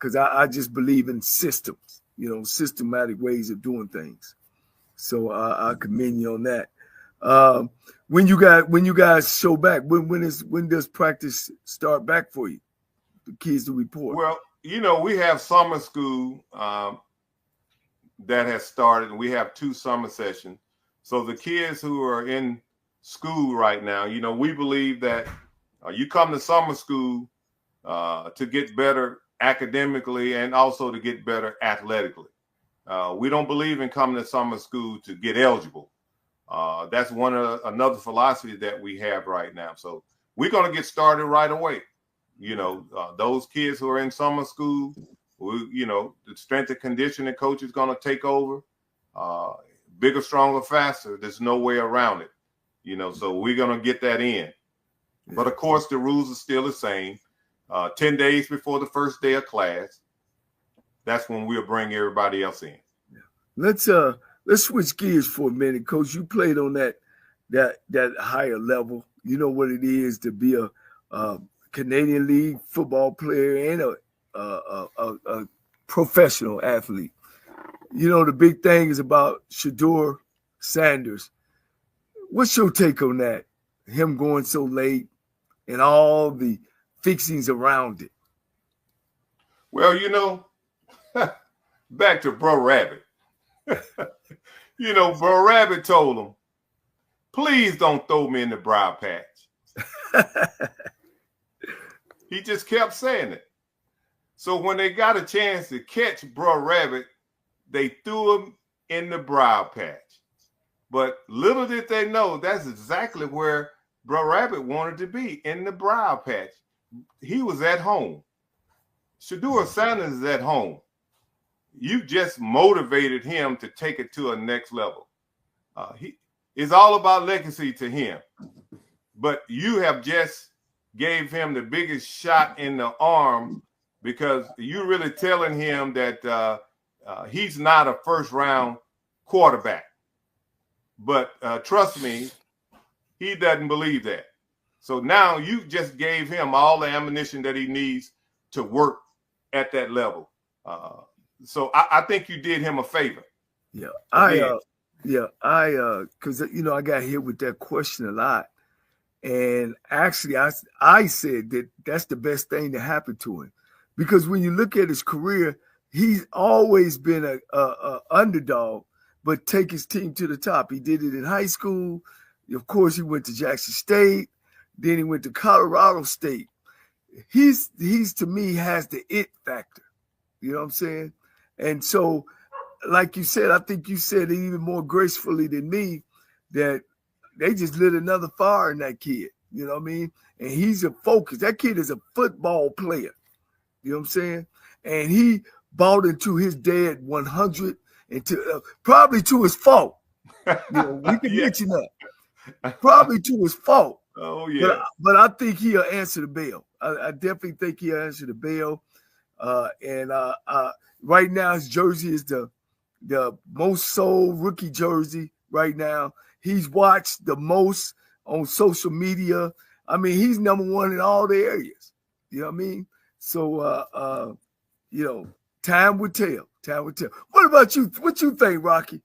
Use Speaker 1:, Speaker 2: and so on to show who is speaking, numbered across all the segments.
Speaker 1: because I just believe in systems, systematic ways of doing things. So I commend you on that. When you guys show back, when does practice start back for you? The kids to report.
Speaker 2: Well, we have summer school that has started, and we have 2 summer sessions. So the kids who are in school right now, we believe that you come to summer school to get better academically and also to get better athletically. We don't believe in coming to summer school to get eligible. That's another philosophy that we have right now. So we're going to get started right away. Those kids who are in summer school, the strength and conditioning coach is going to take over. Bigger, stronger, faster. There's no way around it. So we're going to get that in. But of course, the rules are still the same. 10 days before the first day of class, that's when we'll bring everybody else in.
Speaker 1: Let's switch gears for a minute, Coach. You played on that higher level. You know what it is to be a Canadian League football player and a professional athlete. The big thing is about Shedeur Sanders. What's your take on that? Him going so late and all the fixings around it.
Speaker 2: Well, back to Bro Rabbit. Bro Rabbit told him, please don't throw me in the briar patch. He just kept saying it. So when they got a chance to catch Bro Rabbit, they threw him in the briar patch. But little did they know that's exactly where Bro Rabbit wanted to be, in the briar patch. He was at home. Shedeur Sanders is at home. You just motivated him to take it to a next level. It's all about legacy to him. But you have just gave him the biggest shot in the arm, because you're really telling him that he's not a first-round quarterback. But trust me, he doesn't believe that. So now you just gave him all the ammunition that he needs to work at that level. So I think you did him a favor.
Speaker 1: Yeah, because I got hit with that question a lot, and actually I said that that's the best thing to happen to him, because when you look at his career, he's always been a underdog, but take his team to the top. He did it in high school. Of course, he went to Jackson State. Then he went to Colorado State. He's to me has the it factor. You know what I'm saying? And so, like you said, I think you said it even more gracefully than me, that they just lit another fire in that kid. You know what I mean? And he's a focus. That kid is a football player. You know what I'm saying? And he bought into his dad 100, and probably to his fault. We can mention that. Probably to his fault.
Speaker 2: Oh, yeah.
Speaker 1: But I think he'll answer the bell. I definitely think he'll answer the bell. And right now, his jersey is the most sold rookie jersey right now. He's watched the most on social media. I mean, he's number one in all the areas. You know what I mean? So, time will tell. Time will tell. What about you? What you think, Rocky?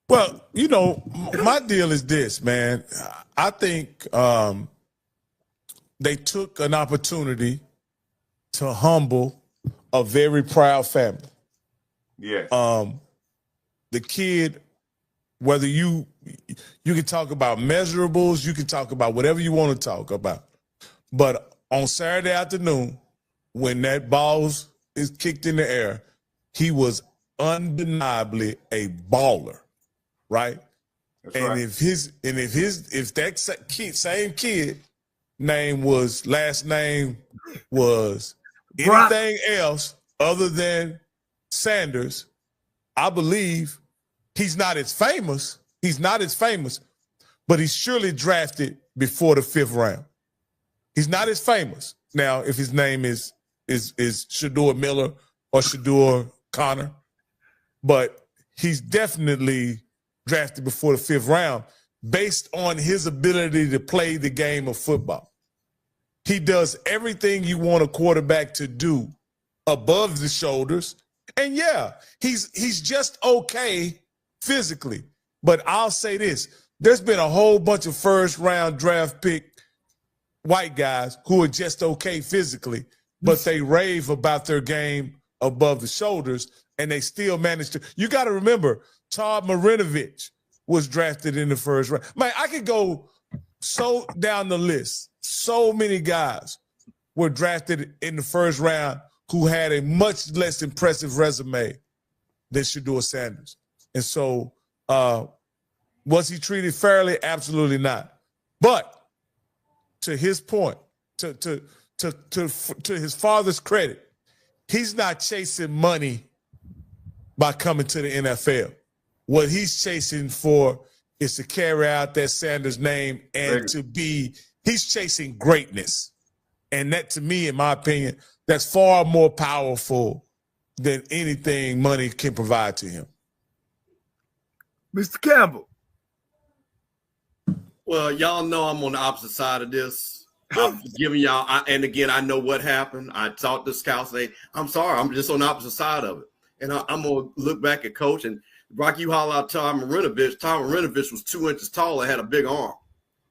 Speaker 3: Well, my deal is this, man. I think they took an opportunity to humble a very proud family.
Speaker 2: Yeah.
Speaker 3: The kid, whether you can talk about measurables, you can talk about whatever you want to talk about. But on Saturday afternoon, when that ball is kicked in the air, he was undeniably a baller. Right.
Speaker 2: That's
Speaker 3: and
Speaker 2: right.
Speaker 3: if that same kid last name was anything else other than Sanders, I believe he's not as famous. But he's surely drafted before the 5th round. He's not as famous. Now, if his name is Shedeur Miller or Shedeur Connor, but he's definitely drafted before the 5th round based on his ability to play the game of football. He does everything you want a quarterback to do above the shoulders. And yeah, he's just okay physically. But I'll say this. There's been a whole bunch of first-round draft pick white guys who are just okay physically, but they rave about their game above the shoulders, and they still manage to. You got to remember, Todd Marinovich was drafted in the first round. Man, I could go so down the list. So many guys were drafted in the first round who had a much less impressive resume than Shedeur Sanders. And so was he treated fairly? Absolutely not. But to his point, to his father's credit, he's not chasing money by coming to the NFL. What he's chasing for is to carry out that Sanders name and he's chasing greatness. And that, to me, in my opinion, that's far more powerful than anything money can provide to him.
Speaker 1: Mr. Campbell.
Speaker 4: Well, y'all know I'm on the opposite side of this. I'm giving y'all, and again, I know what happened. I talked to scouts, say, I'm sorry, I'm just on the opposite side of it. And I'm going to look back at Coach, and Rocky, you holler out Tom Marinovich. Tom Marinovich was 2 inches tall and had a big arm.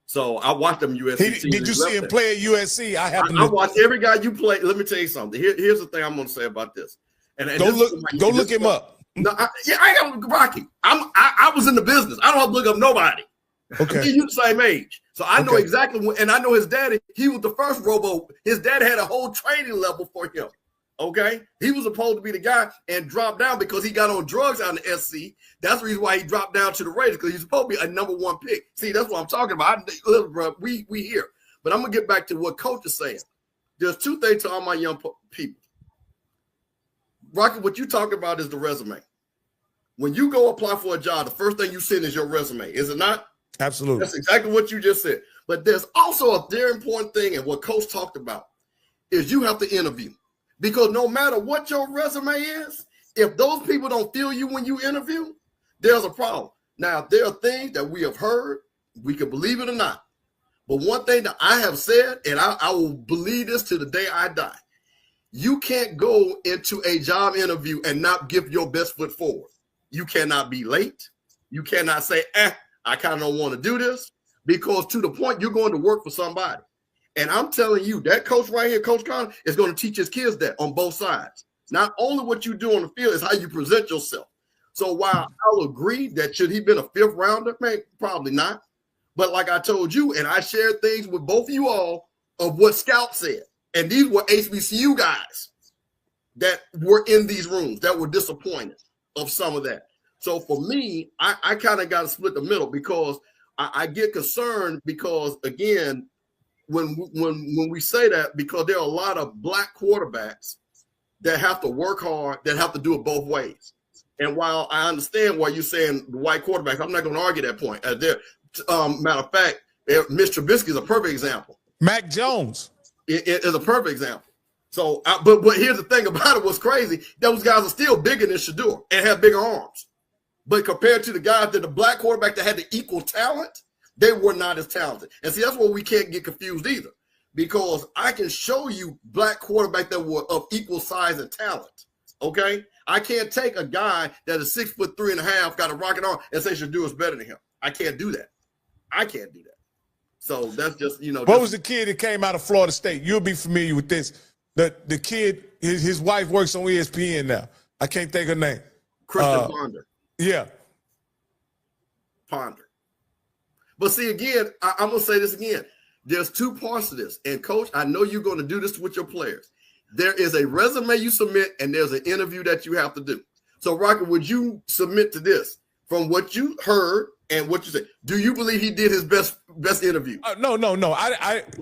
Speaker 4: So I watched them USC teams.
Speaker 3: Did you see him play at USC?
Speaker 4: I watched every guy you play. Let me tell you something. Here's the thing I'm going to say about this. And
Speaker 3: go look him up.
Speaker 4: No, I ain't got Rocky. I was in the business. I don't have to look up nobody.
Speaker 3: Okay.
Speaker 4: You the same age. So I know exactly and I know his daddy, he was the first robo. His dad had a whole training level for him. Okay. He was supposed to be the guy and dropped down because he got on drugs out in the SC. That's the reason why he dropped down to the Raiders, because he's supposed to be a #1 pick. See, that's what I'm talking about. We here. But I'm gonna get back to what Coach is saying. There's two things to all my young people. Rocky, what you talking about is the resume. When you go apply for a job, the first thing you send is your resume, is it not?
Speaker 3: Absolutely.
Speaker 4: That's exactly what you just said. But there's also a very important thing, and what Coach talked about, is you have to interview. Because no matter what your resume is, if those people don't feel you when you interview, there's a problem. Now, there are things that we have heard, we can believe it or not. But one thing that I have said, and I will believe this to the day I die, you can't go into a job interview and not give your best foot forward. You cannot be late. You cannot say, I kind of don't want to do this, because to the point you're going to work for somebody. And I'm telling you, that coach right here, Coach Conner, is going to teach his kids that on both sides. Not only what you do on the field, is how you present yourself. So while I'll agree that should he been a 5th rounder, man, probably not. But like I told you, and I shared things with both of you all of what Scout said. And these were HBCU guys that were in these rooms that were disappointed of some of that. So for me, I kind of got to split the middle, because I get concerned because, again, when we say that, because there are a lot of black quarterbacks that have to work hard, that have to do it both ways. And while I understand why you're saying the white quarterbacks, I'm not going to argue that point. Matter of fact, Mr. Trubisky is a perfect example.
Speaker 3: Mac Jones
Speaker 4: is a perfect example. So, but here's the thing about it. What's crazy? Those guys are still bigger than Shedeur and have bigger arms. But compared to the guys that the black quarterback that had the equal talent, they were not as talented. And see, that's where we can't get confused either, because I can show you black quarterbacks that were of equal size and talent. Okay, I can't take a guy that is 6'3.5", got a rocket arm, and say Shedeur is better than him. I can't do that. I can't do that. So that's just,
Speaker 3: What was the kid that came out of Florida State? You'll be familiar with this. The kid, his wife works on ESPN now. I can't think her name.
Speaker 4: Christian Ponder.
Speaker 3: Yeah.
Speaker 4: Ponder. But see, again, I'm going to say this again. There's two parts to this. And, Coach, I know you're going to do this with your players. There is a resume you submit, and there's an interview that you have to do. So, Rocky, would you submit to this from what you heard and what you said? Do you believe he did his best interview?
Speaker 3: No.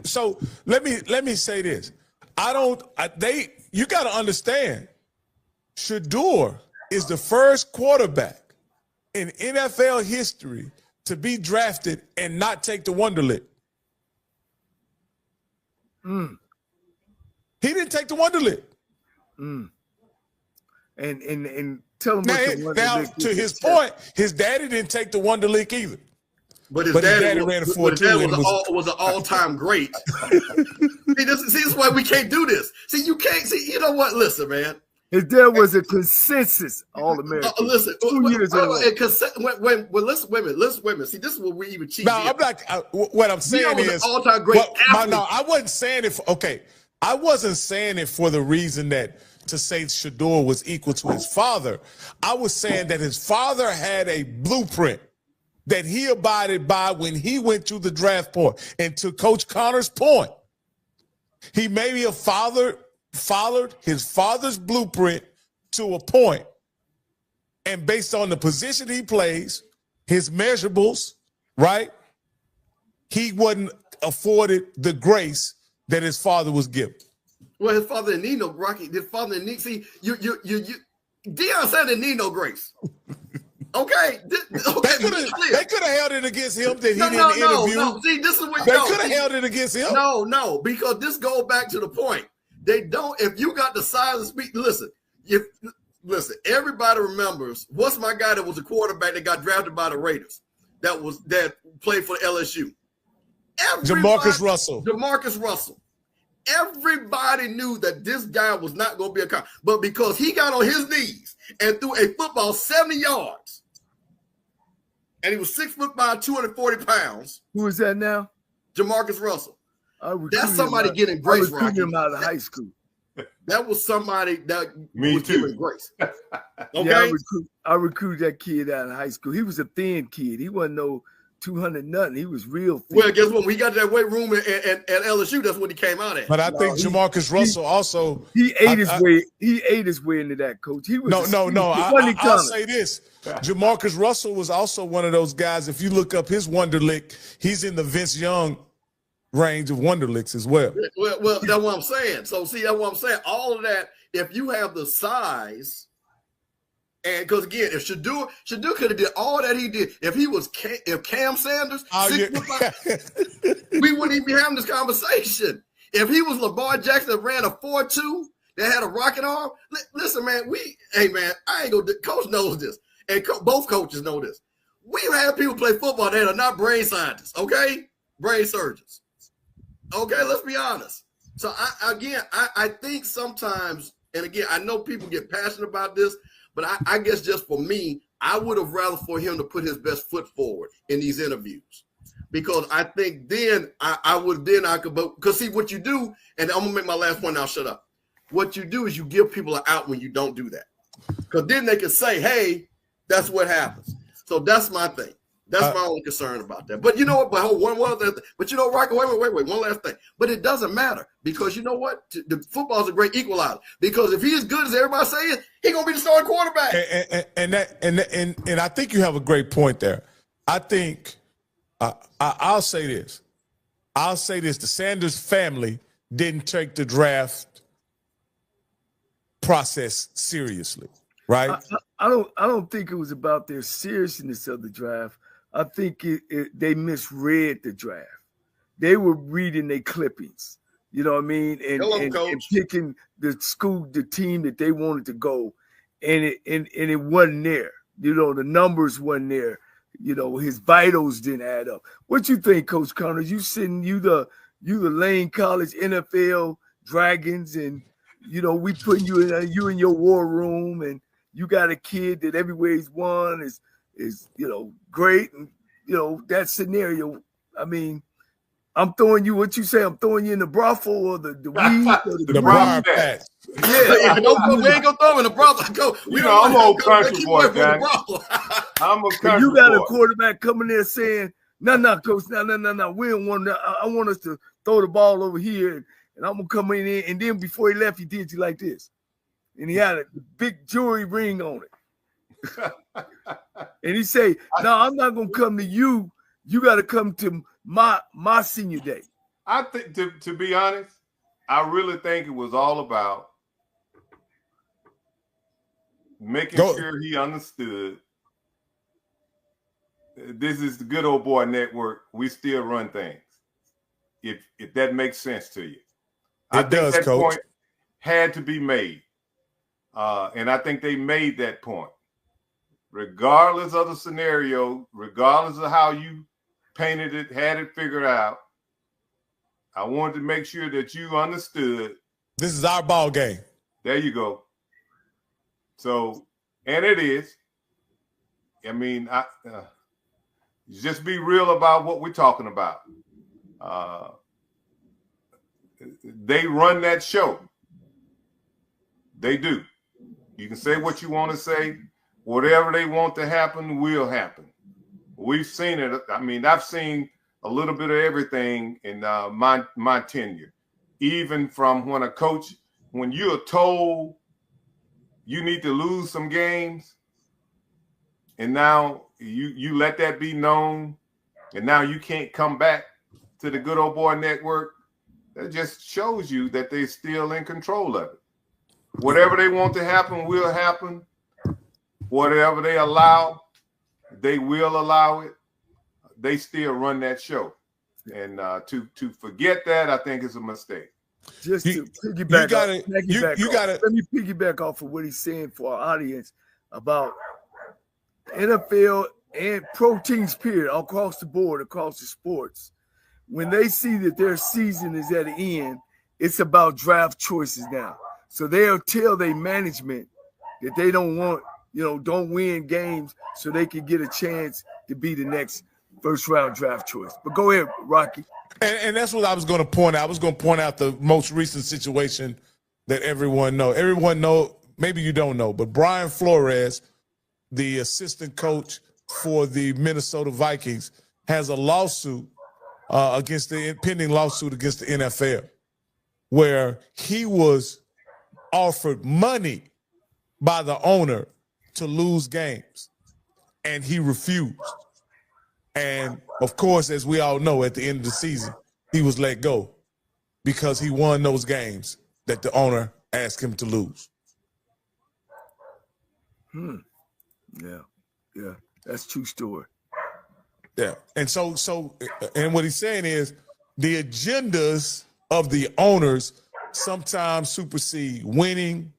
Speaker 3: So let me say this. You got to understand, Shedeur is the first quarterback in NFL history to be drafted and not take the Wonderlic. He didn't take the Wonderlic.
Speaker 1: And tell him
Speaker 3: now to his point, his daddy didn't take the Wonderlic either.
Speaker 4: But his daddy ran a 4.2 was an all-time great. This is why we can't do this. See, you can't see. You know what? Listen, man.
Speaker 1: His dad was a consensus All-American.
Speaker 4: Listen,
Speaker 1: 2 years ago.
Speaker 4: Listen, women. See, this is what we even cheat.
Speaker 3: No, I'm not. What I'm saying is
Speaker 4: all-time great.
Speaker 3: No, I wasn't saying it. I wasn't saying it for the reason that to say Shedeur was equal to his father. I was saying that his father had a blueprint that he abided by when he went to the draft point. And to Coach Connor's point, he maybe followed his father's blueprint to a point, and based on the position he plays, his measurables, right, he wasn't afforded the grace that his father was given.
Speaker 4: Well, his father didn't need no Rocky. His father didn't need. See, Deion Sanders didn't need no grace. Okay,
Speaker 3: they could have held it against him that he didn't interview.
Speaker 4: No. See, this is what
Speaker 3: they could have held it against him.
Speaker 4: No, because this goes back to the point. They don't. If you got the size of speed, listen. Everybody remembers what's my guy that was a quarterback that got drafted by the Raiders that played for LSU.
Speaker 3: Jamarcus Russell.
Speaker 4: Everybody knew that this guy was not going to be a cop, but because he got on his knees and threw a football 70 yards, and he was 6'5", 240 pounds.
Speaker 1: Who is that now?
Speaker 4: Jamarcus Russell. That's somebody getting grace.
Speaker 1: I recruited him out of high school.
Speaker 4: That was somebody that was giving grace. Okay,
Speaker 1: yeah, I recruited that kid out of high school. He was a thin kid. He wasn't no 200 nothing. He was real thin.
Speaker 4: Well, guess what? When he got to that weight room at LSU, that's what he came out at.
Speaker 3: But I think Jamarcus Russell also
Speaker 1: he ate his way into that, coach. He was
Speaker 3: no. I'll say this. Jamarcus Russell was also one of those guys. If you look up his Wonderlic, he's in the Vince Young range of Wonderlicks as well.
Speaker 4: Well, that's what I'm saying. So see, that's what I'm saying. All of that, if you have the size, and because again, if Shedeur could have did all that he did, if Cam Sanders, we wouldn't even be having this conversation. If he was Lamar Jackson that ran a 4.2 that had a rocket arm, listen, man, I ain't gonna. Coach knows this, and both coaches know this. We have people play football that are not brain scientists, okay? Brain surgeons. Okay, let's be honest. So I think sometimes, and again, I know people get passionate about this, but I guess just for me, I would have rather for him to put his best foot forward in these interviews, because I think then I could, because see what you do, and I'm gonna make my last point. Now shut up. What you do is you give people an out when you don't do that, because then they can say, "Hey, that's what happens." So that's my thing. That's my only concern about that. But you know what? But one other thing. But you know, Rocky, wait. One last thing. But it doesn't matter, because you know what? The football's a great equalizer. Because if he's as good as everybody's saying, he's gonna be the starting quarterback.
Speaker 3: And I think you have a great point there. I think I'll say this. The Sanders family didn't take the draft process seriously, right?
Speaker 1: I don't think it was about their seriousness of the draft. I think they misread the draft. They were reading their clippings, you know what I mean, and picking the team that they wanted to go, and it wasn't there. You know, the numbers wasn't there. You know, his vitals didn't add up. What you think, Coach Connor? You the Lane College NFL Dragons, and you know we putting you in your war room, and you got a kid that everywhere he's won is you know great, and you know that scenario. I mean, I'm throwing you what you say. I'm throwing you in the brothel or the weed or
Speaker 3: the briar patch.
Speaker 4: Yeah, we ain't gonna throw him in the brothel.
Speaker 2: I'm old country boy, guy. I'm a country boy.
Speaker 1: You got a quarterback coming there saying, "No, coach, no. We don't want that. I want us to throw the ball over here, and I'm gonna come in." And then before he left, he did you like this, and he had a big jewelry ring on it. And he say, "No, I'm not gonna come to you. You got to come to my senior day."
Speaker 2: I think, to be honest, I really think it was all about making sure he understood this is the good old boy network. We still run things. If that makes sense to you, I think that Coach. Point had to be made, and I think they made that point. Regardless of the scenario, regardless of how you painted it, had it figured out. I wanted to make sure that you understood.
Speaker 3: This is our ball game.
Speaker 2: There you go. So, and it is. I mean, just be real about what we're talking about. They run that show. They do. You can say what you want to say. Whatever they want to happen will happen. We've seen it. I mean, I've seen a little bit of everything in my tenure. Even from when a coach, when you're told you need to lose some games, and now you let that be known, and now you can't come back to the good old boy network, that just shows you that they're still in control of it. Whatever they want to happen will happen. Whatever they allow, they will allow it. They still run that show. And to forget that, I think is a mistake.
Speaker 1: Just to piggyback, let me piggyback off of what he's saying for our audience about NFL and pro teams, period, across the board, across the sports. When they see that their season is at an end, it's about draft choices now. So they'll tell their management that they don't want, don't win games so they can get a chance to be the next first round draft choice. But go ahead, Rocky.
Speaker 3: And that's what I was going to point out. I was going to point out the most recent situation that everyone know. Everyone know, maybe you don't know, but Brian Flores, the assistant coach for the Minnesota Vikings, has a lawsuit against the pending lawsuit against the NFL, where he was offered money by the owner to lose games, and he refused. And of course, as we all know, at the end of the season, he was let go because he won those games that the owner asked him to lose.
Speaker 1: Yeah, that's true story.
Speaker 3: Yeah, and so, and what he's saying is the agendas of the owners sometimes supersede winning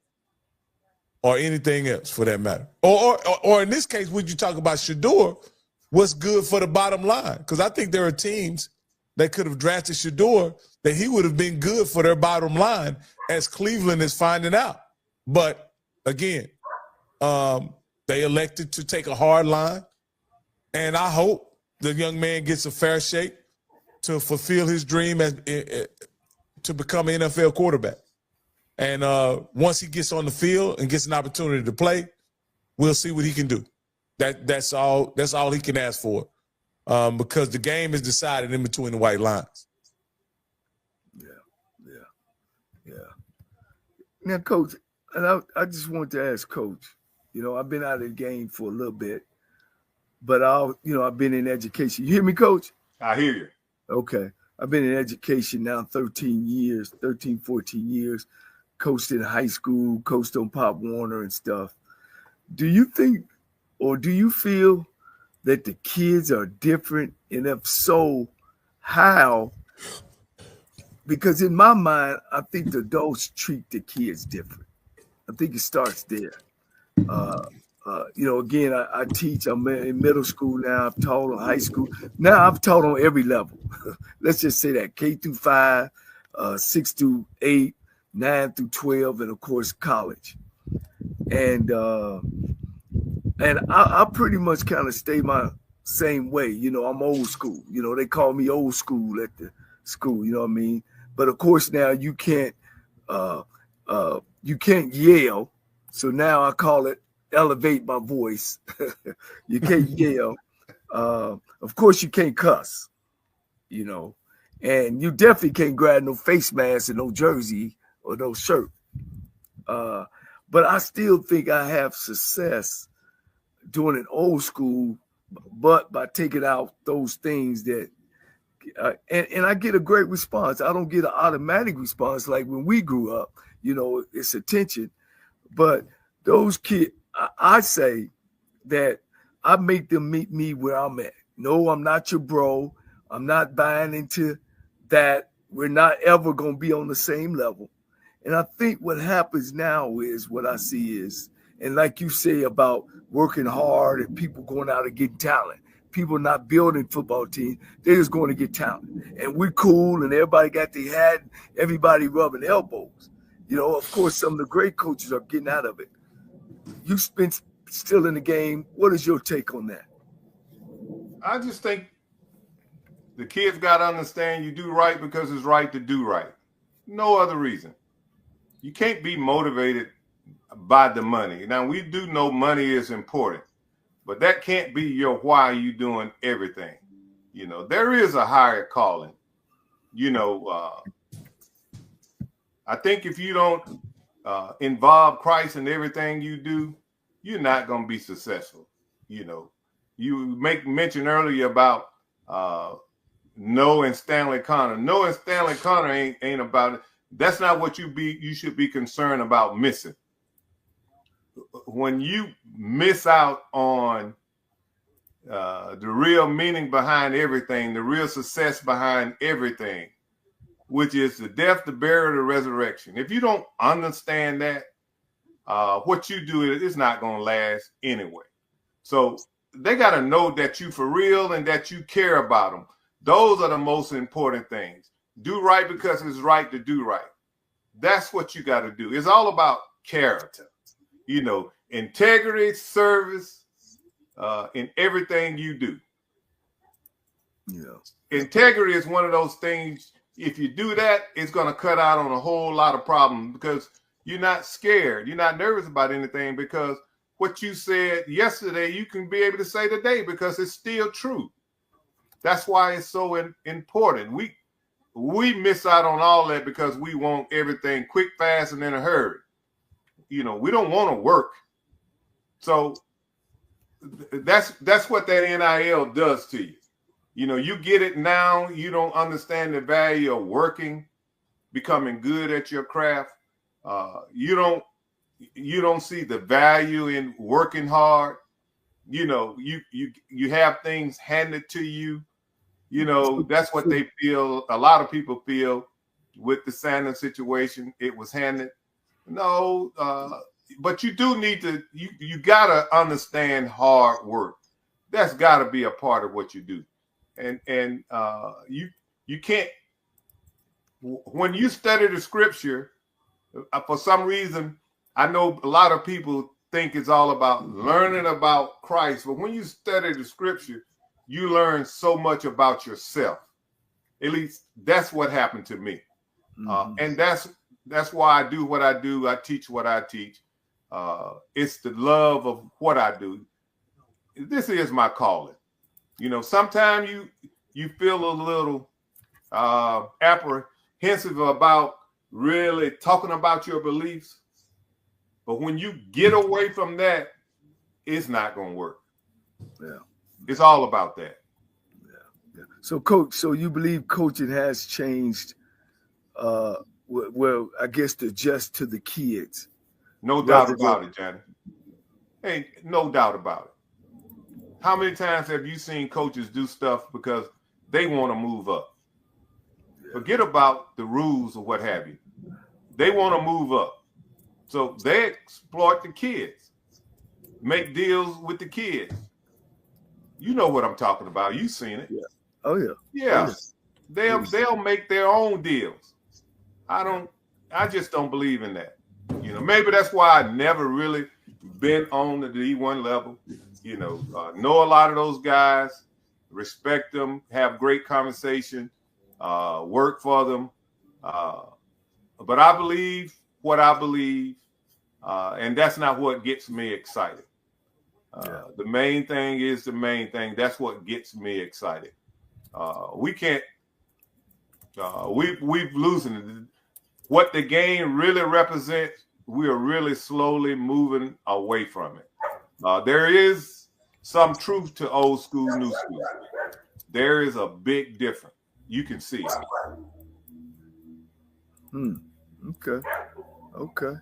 Speaker 3: or anything else, for that matter. Or in this case, when you talk about Shedeur, what's good for the bottom line? Because I think there are teams that could have drafted Shedeur that he would have been good for their bottom line, as Cleveland is finding out. But again, they elected to take a hard line, and I hope the young man gets a fair shake to fulfill his dream to become an NFL quarterback. And once he gets on the field and gets an opportunity to play, we'll see what he can do. That's all he can ask for, because the game is decided in between the white lines.
Speaker 1: Yeah. Now, Coach, and I just want to ask Coach, I've been out of the game for a little bit, but I've been in education. You hear me, Coach?
Speaker 2: I hear you.
Speaker 1: Okay. I've been in education now 13, 14 years, coached in high school, coached on Pop Warner and stuff. Do you think, or do you feel that the kids are different? And if so, how? Because in my mind, I think the adults treat the kids different. I think it starts there. Again, I teach. I'm in middle school now. I've taught on high school. Now I've taught on every level. Let's just say that K through 5, 6 through 8, 9 through 12, and of course college. And I pretty much kind of stay my same way. I'm old school. They call me old school at the school. You know what I mean? But of course now you can't yell. So now I call it elevate my voice. You can't yell. Of course you can't cuss, and you definitely can't grab no face mask and no jersey or no shirt. But I still think I have success doing it old school, but by taking out those things that, and I get a great response. I don't get an automatic response like when we grew up, it's attention. But those kids, I say that I make them meet me where I'm at. No, I'm not your bro. I'm not buying into that. We're not ever going to be on the same level. And I think what happens now is what I see is, and like you say about working hard and people going out and getting talent, people not building football teams. They're just going to get talent. And we're cool, and everybody got their hat, everybody rubbing elbows. You know, of course, some of the great coaches are getting out of it. You've been still in the game. What is your take on that?
Speaker 2: I just think the kids got to understand you do right because it's right to do right. No other reason. You can't be motivated by the money. Now, we do know money is important, but that can't be your why you doing everything. You know, there is a higher calling. You know, I think if you don't involve Christ in everything you do, you're not going to be successful. You know, you mention earlier about Noah and Stanley Connor. Noah and Stanley Connor ain't about it. That's not what you should be concerned about missing. When you miss out on the real meaning behind everything, the real success behind everything, which is the death, the burial, the resurrection. If you don't understand that, what you do is not going to last anyway. So they got to know that you for real and that you care about them. Those are the most important things. Do right because it's right to do right. That's what you got to do. It's all about character, you know, integrity, service, in everything you do.
Speaker 1: Yeah.
Speaker 2: Integrity is one of those things. If you do that, it's going to cut out on a whole lot of problems because you're not scared. You're not nervous about anything because what you said yesterday, you can be able to say today because it's still true. That's why it's so important. We miss out on all that because we want everything quick, fast, and in a hurry. You know, we don't want to work. So that's what that NIL does to you. You know, you get it now. You don't understand the value of working, becoming good at your craft. You don't see the value in working hard. You know, you have things handed to you. You know, that's what they feel. A lot of people feel with the Sanders situation. It was handed. No, but you do need to. You gotta understand hard work. That's got to be a part of what you do. And you can't, when you study the scripture, for some reason, I know a lot of people think it's all about learning about Christ, but when you study the scripture, you learn so much about yourself. At least that's what happened to me. And that's why I do what I do. I teach what I teach. It's the love of what I do. This is my calling. You know, sometimes you feel a little apprehensive about really talking about your beliefs. But when you get away from that, it's not going to work.
Speaker 1: Yeah.
Speaker 2: It's all about that.
Speaker 1: Yeah. So, Coach, so you believe coaching has changed, well, I guess to adjust to the kids.
Speaker 2: No doubt about it, Johnny. Hey, no doubt about it. How many times have you seen coaches do stuff because they want to move up? Forget about the rules or what have you. They want to move up. So they exploit the kids, make deals with the kids. You know what I'm talking about. You've seen it.
Speaker 1: Yeah. Oh, yeah.
Speaker 2: Yeah. They'll make their own deals. I just don't believe in that. You know, maybe that's why I never really been on the D1 level. You know a lot of those guys, respect them, have great conversation, work for them. But I believe what I believe, and that's not what gets me excited. The main thing is the main thing. That's what gets me excited. We can't. We've losing what the game really represents. We are really slowly moving away from it. There is some truth to old school, new school. There is a big difference. You can see it.
Speaker 1: Okay.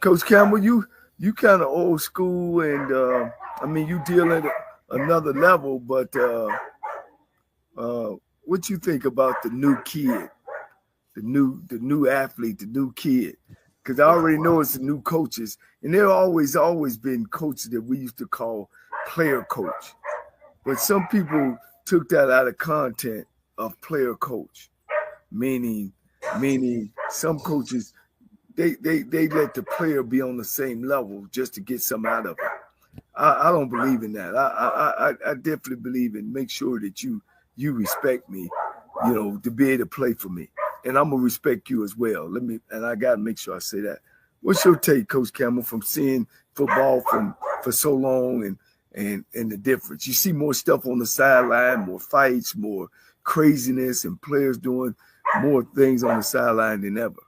Speaker 1: Coach Campbell, you kind of old school, and I mean you deal at another level. But what you think about the new kid, the new athlete, the new kid? Because I already know it's the new coaches, and there always been coaches that we used to call player coach. But some people took that out of content of player coach, meaning some coaches they let the player be on the same level just to get something out of it. I don't believe in that. I definitely believe in make sure that you respect me, to be able to play for me, and I'm gonna respect you as well. And I gotta make sure I say that. What's your take, Coach Campbell, from seeing football for so long and the difference? You see more stuff on the sideline, more fights, more craziness, and players doing more things on the sideline than ever.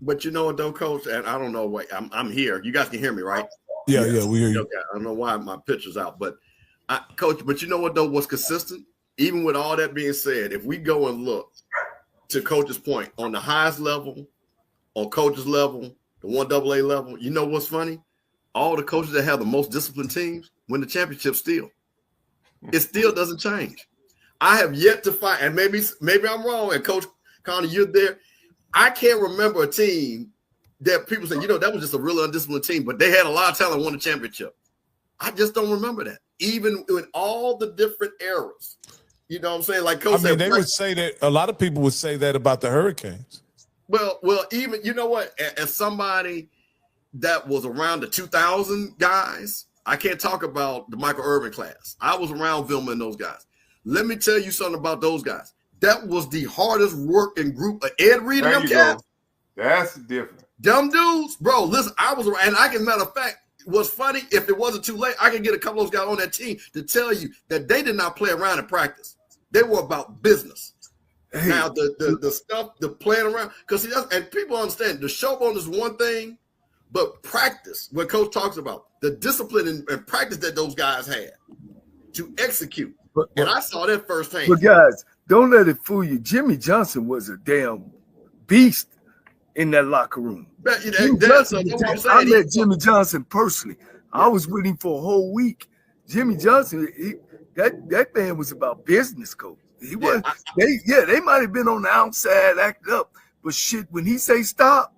Speaker 4: But you know what, though, Coach, and I don't know what I'm here. You guys can hear me, right?
Speaker 3: Yeah, we hear you.
Speaker 4: Okay. I don't know why my picture's out, but Coach, but you know what, though, what's consistent? Even with all that being said, if we go and look to Coach's point on the highest level, on Coach's level, the 1AA level, you know what's funny? All the coaches that have the most disciplined teams win the championship still. It still doesn't change. I have yet to find, and maybe I'm wrong, and Coach Connor, you're there. I can't remember a team that people say, that was just a really undisciplined team, but they had a lot of talent and won the championship. I just don't remember that, even in all the different eras. You know what I'm saying? Like Coach said,
Speaker 3: they would say that a lot of people would say that about the Hurricanes.
Speaker 4: Well, even you know what? As somebody that was around the 2000 guys, I can't talk about the Michael Irvin class. I was around Vilma and those guys. Let me tell you something about those guys. That was the hardest working group of Ed Reed and them cats.
Speaker 2: That's different.
Speaker 4: Dumb dudes, bro. Listen, I was around, and I can, matter of fact, what's funny, if it wasn't too late, I can get a couple of those guys on that team to tell you that they did not play around in practice. They were about business. Hey. Now, the stuff, the playing around, because and people understand the showboat is one thing, but practice, what Coach talks about, the discipline and practice that those guys had to execute. And I saw that firsthand.
Speaker 1: But guys, don't let it fool you. Jimmy Johnson was a damn beast in that locker room. I met Jimmy Johnson personally. I was with him for a whole week. Jimmy Johnson, that man was about business, Coach. He was. They might have been on the outside acting up, but shit, when he say stop,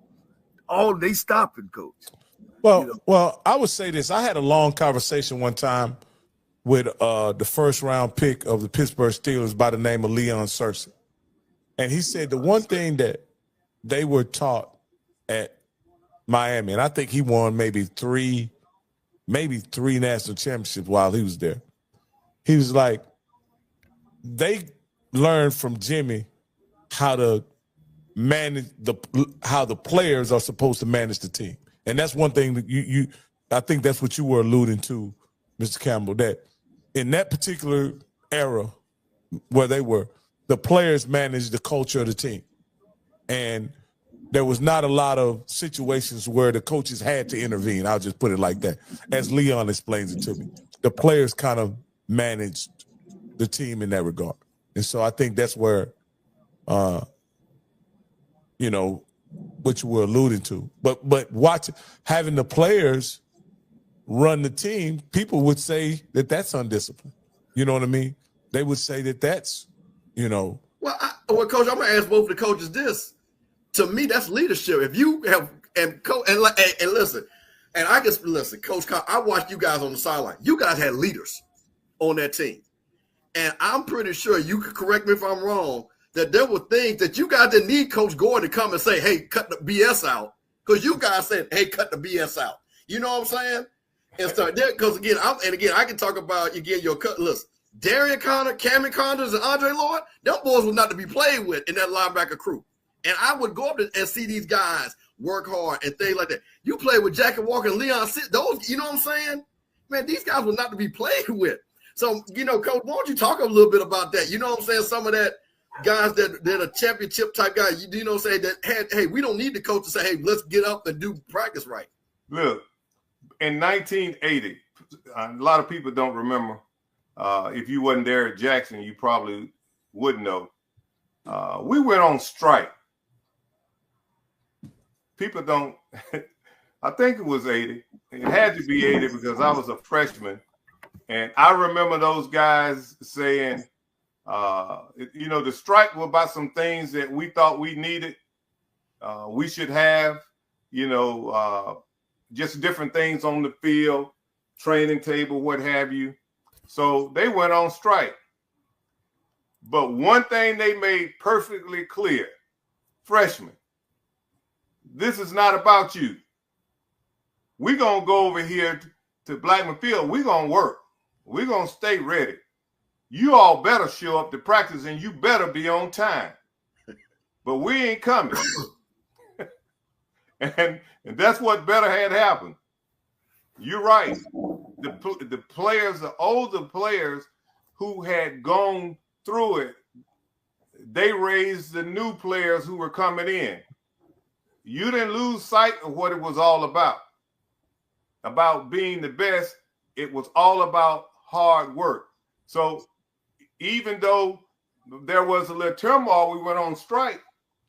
Speaker 1: they stopping, Coach.
Speaker 3: Well, I would say this. I had a long conversation one time with the first round pick of the Pittsburgh Steelers by the name of Leon Searcy. And he said the one thing that they were taught at Miami, and I think he won maybe three national championships while he was there. He was like, they learned from Jimmy how to manage how the players are supposed to manage the team. And that's one thing that I think that's what you were alluding to, Mr. Campbell, that in that particular era where they were, the players managed the culture of the team. And there was not a lot of situations where the coaches had to intervene. I'll just put it like that. As Leon explains it to me, the players kind of managed the team in that regard. And so I think that's where, what you were alluding to. But having the players run the team, people would say that that's undisciplined. You know what I mean? They would say that that's,
Speaker 4: Well, Coach, I'm going to ask both of the coaches this. To me, that's leadership. If you have and listen, and I just listen, Coach. I watched you guys on the sideline. You guys had leaders on that team, and I'm pretty sure you could correct me if I'm wrong. That there were things that you guys didn't need Coach Gordon to come and say, "Hey, cut the BS out," because you guys said, "Hey, cut the BS out." You know what I'm saying? And so, because again, I can talk about your cut. Listen, Darian Connor, Cameron Condors, and Andre Lloyd. Them boys were not to be played with in that linebacker crew. And I would go up and see these guys work hard and things like that. You play with Jackie Walker and Leon Sit, those, you know what I'm saying? Man, these guys were not to be played with. So, Coach, why don't you talk a little bit about that? You know what I'm saying? Some of that guys that are championship type guys, you know what I'm saying, that had, hey, we don't need the coach to say, hey, let's get up and do practice right.
Speaker 2: Look, in 1980, a lot of people don't remember. If you wasn't there at Jackson, you probably wouldn't know. We went on strike. People don't, I think it was 80. It had to be 80 because I was a freshman. And I remember those guys saying, the strike was about some things that we thought we needed. We should have, just different things on the field, training table, what have you. So they went on strike. But one thing they made perfectly clear, freshmen, this is not about you. We're going to go over here to Blackman Field. We're going to work. We're going to stay ready. You all better show up to practice and you better be on time. But we ain't coming. and that's what better had happened. You're right. The players, the older players who had gone through it, they raised the new players who were coming in. You didn't lose sight of what it was all about being the best. It was all about hard work. So even though there was a little turmoil, we went on strike,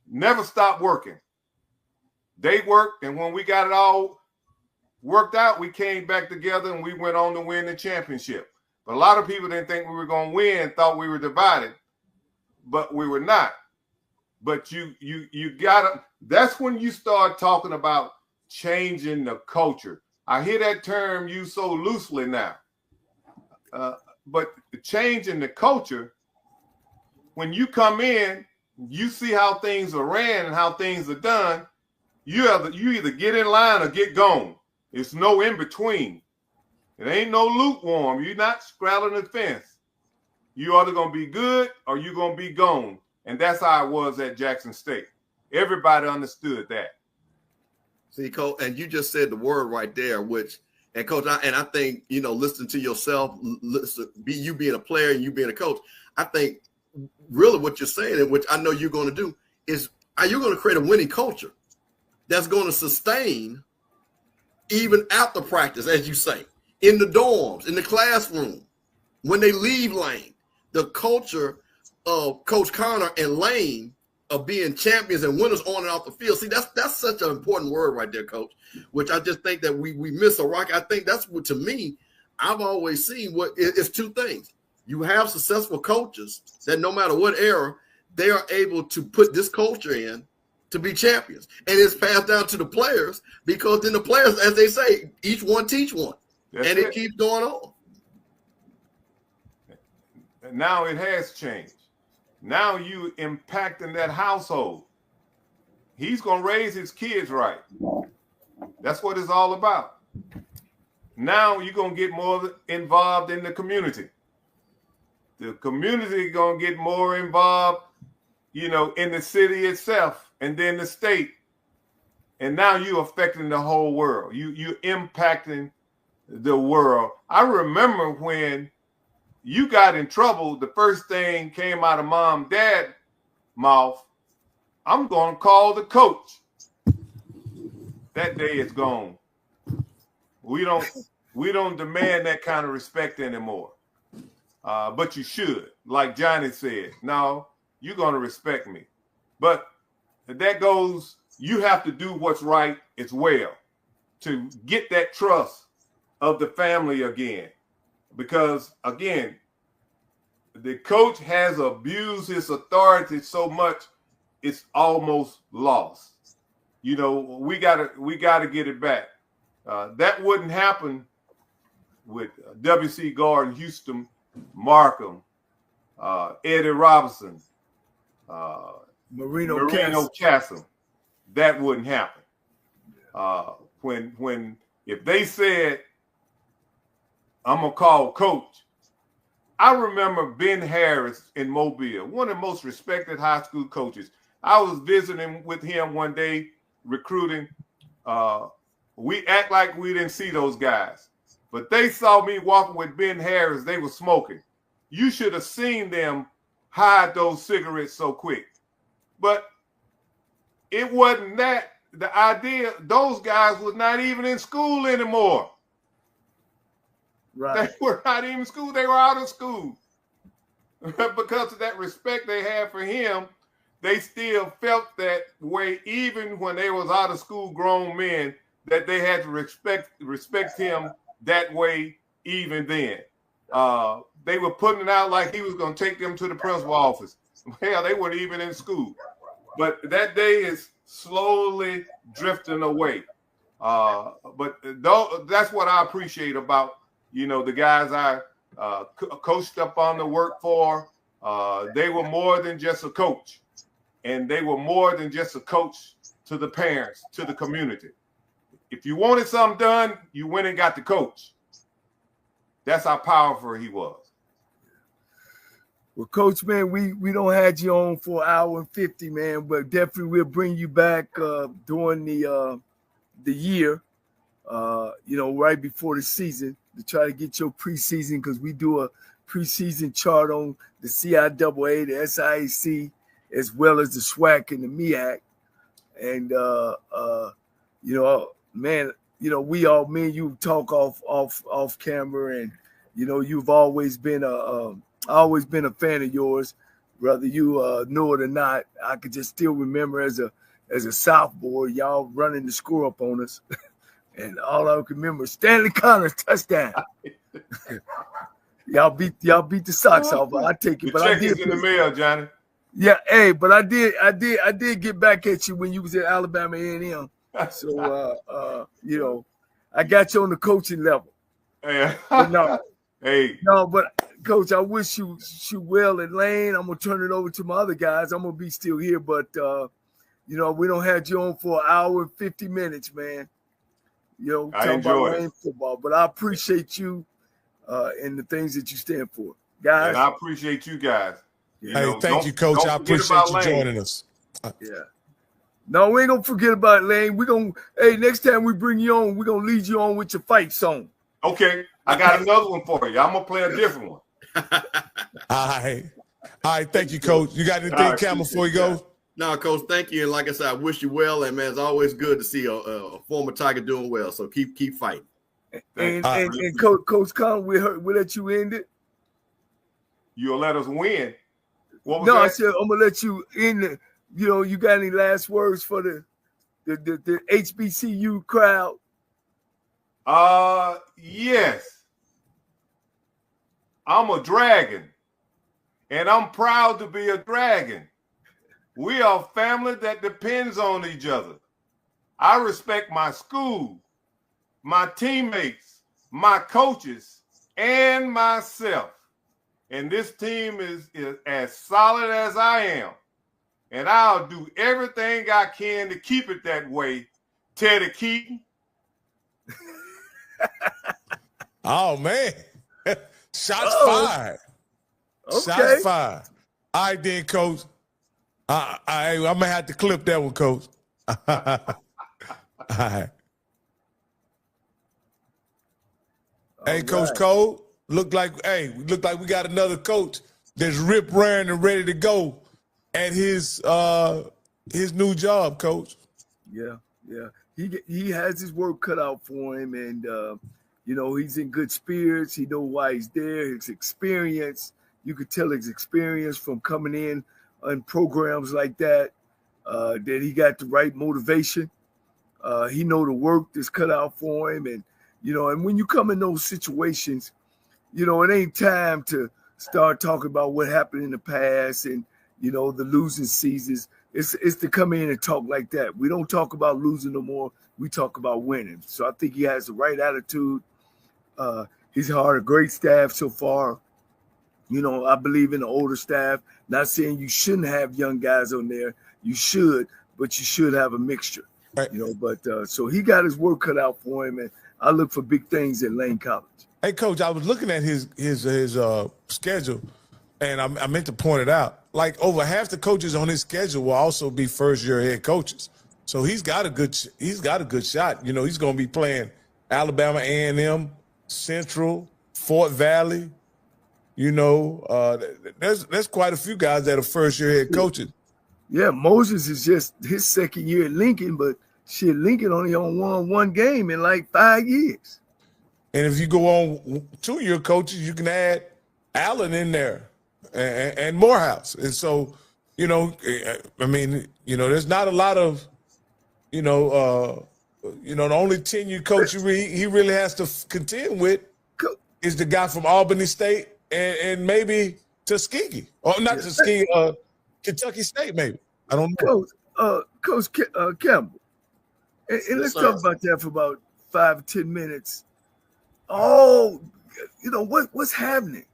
Speaker 2: never stopped working. They worked, and when we got it all worked out, we came back together and we went on to win the championship. But a lot of people didn't think we were going to win, thought we were divided, but we were not. But you gotta, that's when you start talking about changing the culture. I hear that term used so loosely now. But changing the culture, when you come in, you see how things are ran and how things are done, you either get in line or get gone. It's no in between. It ain't no lukewarm. You're not straddling the fence. You either going to be good or you're going to be gone. And that's how it was at Jackson State. Everybody understood that.
Speaker 4: See, Coach, and you just said the word right there, which, and Coach, I think, listening to yourself, you being a player and you being a coach, I think really what you're saying, and which I know you're going to do, is are you going to create a winning culture that's going to sustain even after practice, as you say, in the dorms, in the classroom, when they leave Lane, the culture of Coach Connor and Lane of being champions and winners on and off the field. See, that's such an important word right there, Coach, which I just think that we miss a rock. I think that's what, to me, I've always seen it's two things. You have successful coaches that no matter what era, they are able to put this culture in to be champions. And it's passed down to the players, because then the players, as they say, each one teach one. That's and it keeps going on.
Speaker 2: Now it has changed. Now you impacting that household. He's going to raise his kids right. That's what it's all about. Now you're going to get more involved in the community. The community is going to get more involved, in the city itself and then the state. And now you're affecting the whole world. You're impacting the world. I remember when you got in trouble, the first thing came out of mom, dad mouth, I'm going to call the coach. That day is gone. We don't demand that kind of respect anymore. But you should. Like Johnny said, no, you're going to respect me. But that goes, you have to do what's right as well to get that trust of the family again. Because, again, the coach has abused his authority so much, it's almost lost. We gotta get it back. That wouldn't happen with W.C. Gordon, Houston, Markham, Eddie Robinson, Marino Castle. That wouldn't happen. When if they said, I'm gonna call coach. I remember Ben Harris in Mobile, one of the most respected high school coaches. I was visiting with him one day, recruiting. We act like we didn't see those guys, but they saw me walking with Ben Harris. They were smoking. You should have seen them hide those cigarettes so quick. But it wasn't that. The idea, those guys was not even in school anymore.
Speaker 1: Right.
Speaker 2: They were not even in school. They were out of school. Because of that respect they had for him, they still felt that way, even when they was out of school grown men, that they had to respect him that way even then. They were putting it out like he was going to take them to the principal office. Hell, they weren't even in school. But that day is slowly drifting away. But that's what I appreciate about, the guys I coached up on the work for. They were more than just a coach, and they were more than just a coach to the parents, to the community. If you wanted something done, you went and got the coach. That's how powerful he was.
Speaker 1: Well, Coach, man, we don't have you on for 1 hour and 50, man, but definitely we'll bring you back during the year, right before the season to try to get your preseason, because we do a preseason chart on the CIAA, the SIAC, as well as the SWAC and the MEAC. And, man, we all, me and you talk off camera, and, you've always been always been a fan of yours, whether you know it or not. I could just still remember as a sophomore, y'all running the score up on us. And all I can remember, Stanley Connors touchdown. y'all beat the socks off. I take it,
Speaker 2: but I did in the mail, Johnny.
Speaker 1: Yeah, hey, but I did get back at you when you was at Alabama A&M. So I got you on the coaching level.
Speaker 2: Yeah.
Speaker 1: But Coach, I wish you well at Lane. I'm gonna turn it over to my other guys. I'm gonna be still here, but we don't have you on for 1 hour and 50 minutes, man.
Speaker 2: I enjoy
Speaker 1: about Lane football, but I appreciate you and the things that you stand for, guys.
Speaker 2: And I appreciate you guys.
Speaker 3: Thank you, Coach. I appreciate you joining us.
Speaker 1: Yeah. No, we ain't gonna forget about Lane. Next time we bring you on, we're gonna lead you on with your fight song.
Speaker 2: Okay, I got another one for you. I'm gonna play a different one.
Speaker 3: All right. Thank you, Coach. You got anything, Campbell, before you go?
Speaker 4: No, Coach, thank you. And like I said, I wish you well. And, man, it's always good to see a former Tiger doing well. So keep fighting.
Speaker 1: And Coach Con, we'll let you end it.
Speaker 2: You'll let us win. What was
Speaker 1: that?
Speaker 2: I
Speaker 1: said I'm going to let you end it. You got any last words for the HBCU crowd?
Speaker 2: Yes. I'm a dragon, and I'm proud to be a dragon. We are a family that depends on each other. I respect my school, my teammates, my coaches, and myself. And this team is as solid as I am. And I'll do everything I can to keep it that way. Teddy Keaton.
Speaker 3: Oh, man. Shots fired.
Speaker 1: Okay.
Speaker 3: Shots fired. All right, then, Coach. I'm going to have to clip that one, Coach. All right. Hey, Coach Cole, look like we got another coach that's rip-raring and ready to go at his new job, Coach.
Speaker 1: Yeah. He has his work cut out for him, and he's in good spirits. He knows why he's there. His experience, you could tell his experience from coming in on programs like that, that he got the right motivation. He know the work that's cut out for him, and and when you come in those situations, it ain't time to start talking about what happened in the past and the losing seasons. It's to come in and talk like that. We don't talk about losing no more. We talk about winning. So I think he has the right attitude. He's hired a great staff so far. I believe in the older staff. Not saying you shouldn't have young guys on there. You should, but you should have a mixture. Right. So he got his work cut out for him, and I look for big things at Lane College.
Speaker 3: Hey, Coach, I was looking at his schedule, and I meant to point it out. Like over half the coaches on his schedule will also be first-year head coaches. So he's got a good shot. He's going to be playing Alabama A&M, Central, Fort Valley. There's quite a few guys that are first-year head coaches.
Speaker 1: Yeah, Moses is just his second year at Lincoln, but Lincoln only won one game in like 5 years.
Speaker 3: And if you go on 2-year coaches, you can add Allen in there and Morehouse. And so, there's not a lot of, the only 10-year coach he really has to contend with is the guy from Albany State and maybe Tuskegee. Or not Tuskegee, Kentucky State maybe. I don't know.
Speaker 1: Coach Campbell. And let's talk about that for about 5 or 10 minutes. Oh, you know, what's happening?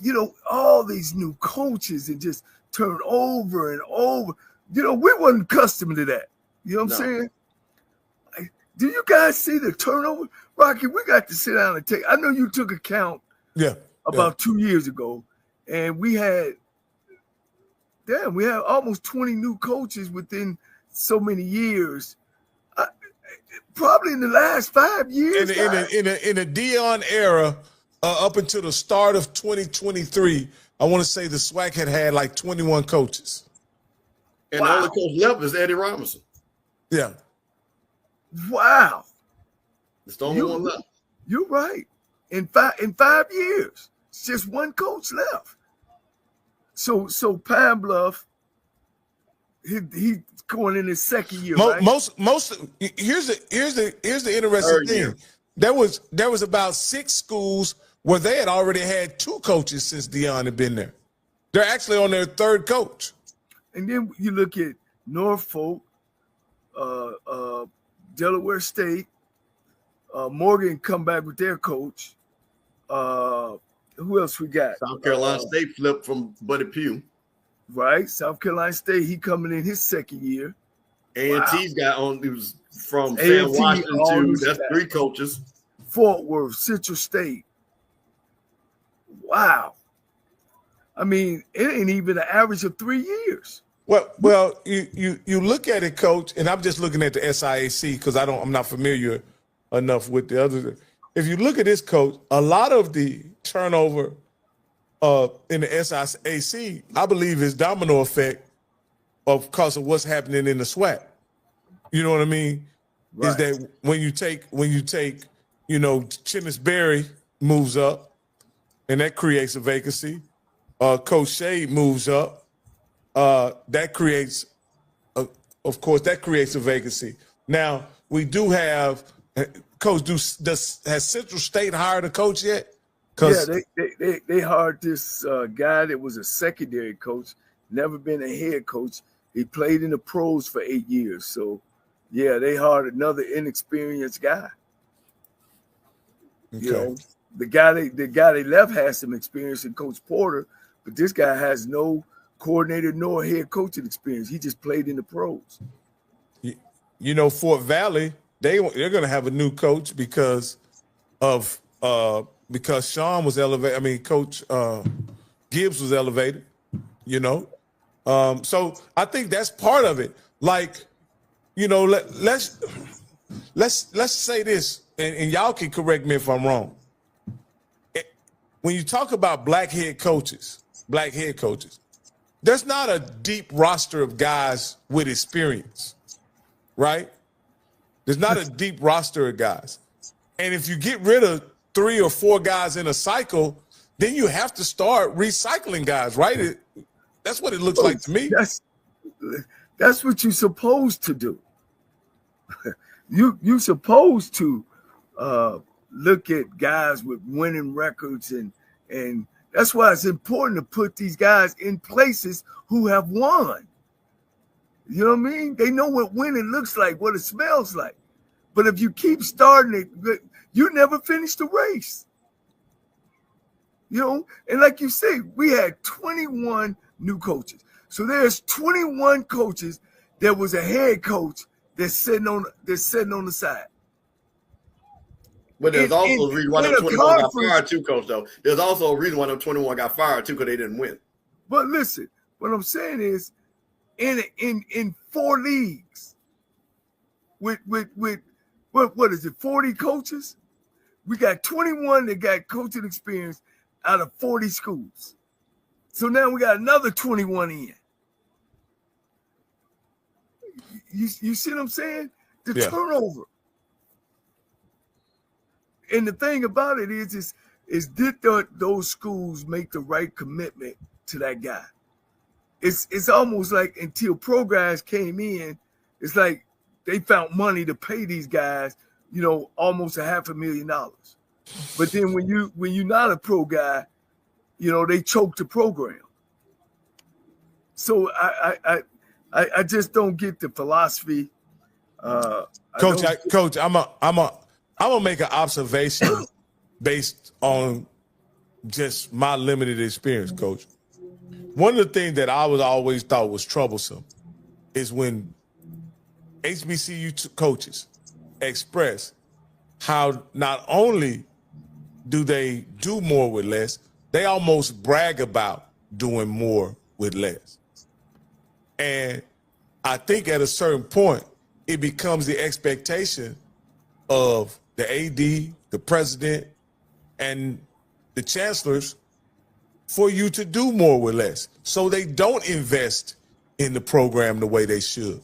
Speaker 1: You know, all these new coaches and just turn over and over. You know, we wasn't accustomed to that. You know what I'm saying? Do you guys see the turnover? Rocky, we got to sit down and take. I know you took a count about 2 years ago, and we had almost 20 new coaches within so many years. Probably in the last 5 years.
Speaker 3: In a Dion era, up until the start of 2023, I want to say the SWAC had like 21 coaches.
Speaker 4: And the only coach left is Eddie Robinson.
Speaker 3: Yeah.
Speaker 1: Wow.
Speaker 4: It's the only one left.
Speaker 1: You're right. In 5 years, it's just one coach left. So Pine Bluff, he going in his second year. Right?
Speaker 3: Here's the interesting thing. There was about 6 schools where they had already had 2 coaches since Dion had been there. They're actually on their 3rd coach.
Speaker 1: And then you look at Norfolk, Delaware State, Morgan come back with their coach. Who else we got?
Speaker 4: South Carolina State flipped from Buddy Pugh.
Speaker 1: Right, South Carolina State. He coming in his second year.
Speaker 4: A&T's got on. He was from Sam Washington to. That's 3 coaches.
Speaker 1: Fort Worth, Central State. Wow. I mean, it ain't even an average of 3 years.
Speaker 3: Well, you look at it, Coach, and I'm just looking at the SIAC because I'm not familiar enough with the others. If you look at this, Coach, a lot of the turnover in the SIAC, I believe, is domino effect because of what's happening in the SWAC. You know what I mean? Right. Is that when you take, you know, Chinnis Berry moves up, and that creates a vacancy. Coach Shade moves up. That creates, of course, that creates a vacancy. Now we do have Coach. Has Central State hired a coach yet?
Speaker 1: Yeah, they hired this guy that was a secondary coach, never been a head coach. He played in the pros for 8 years. So, yeah, they hired another inexperienced guy. Okay. You know, the guy they left has some experience in Coach Porter, but this guy has no coordinator nor head coaching experience. He just played in the pros.
Speaker 3: You know, Fort Valley, they're going to have a new coach because Sean was elevated. I mean, Coach Gibbs was elevated. You know, so I think that's part of it. Like, you know, let's say this, and y'all can correct me if I'm wrong. When you talk about black head coaches, there's not a deep roster of guys with experience, right? There's not a deep roster of guys. And if you get rid of 3 or 4 guys in a cycle, then you have to start recycling guys, right? That's what it looks like to me.
Speaker 1: That's what you're supposed to do. You're supposed to look at guys with winning records, and that's why it's important to put these guys in places who have won. You know what I mean? They know what winning looks like, what it smells like. But if you keep starting it, you never finish the race. You know, and like you say, we had 21 new coaches. So there's 21 coaches that was a head coach that's sitting on the side.
Speaker 4: But there's also a reason why them 21 got fired too, Coach, though. There's also a reason why them 21 got fired too, because they didn't win.
Speaker 1: But listen, what I'm saying is in 4 leagues with what is it, 40 coaches? We got 21 that got coaching experience out of 40 schools. So now we got another 21 in. You see what I'm saying? The turnover. And the thing about it is did those schools make the right commitment to that guy? It's almost like until pro guys came in, it's like they found money to pay these guys, you know, almost $500,000. But then when you're not a pro guy, you know, they choke the program. So I just don't get the philosophy.
Speaker 3: Coach, I'm gonna make an observation based on just my limited experience, Coach. One of the things that I always thought was troublesome is when HBCU coaches express how not only do they do more with less, they almost brag about doing more with less. And I think at a certain point, it becomes the expectation of the AD, the president, and the chancellors for you to do more with less. So they don't invest in the program the way they should.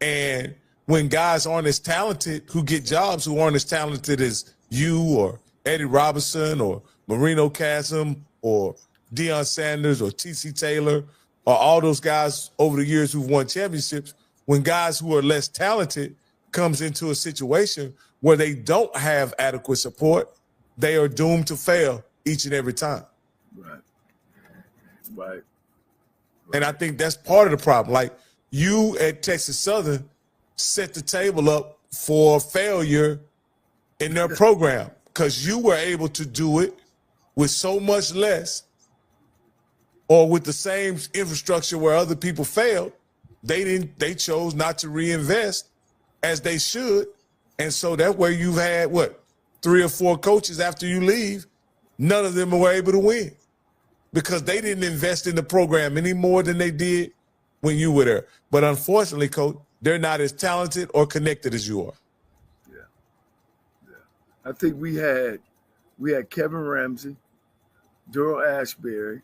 Speaker 3: And when guys aren't as talented who get jobs who aren't as talented as you or Eddie Robinson or Marino Chasm or Deion Sanders or T.C. Taylor or all those guys over the years who've won championships, when guys who are less talented comes into a situation where they don't have adequate support, they are doomed to fail each and every time.
Speaker 1: Right.
Speaker 3: And I think that's part of the problem. Like, you at Texas Southern set the table up for failure in their program because you were able to do it with so much less or with the same infrastructure where other people failed. They chose not to reinvest as they should. And so that way you've had, 3 or 4 coaches after you leave, none of them were able to win because they didn't invest in the program any more than they did when you were there. But unfortunately, Coach, they're not as talented or connected as you are.
Speaker 1: I think we had Kevin Ramsey, Durrell Ashbury,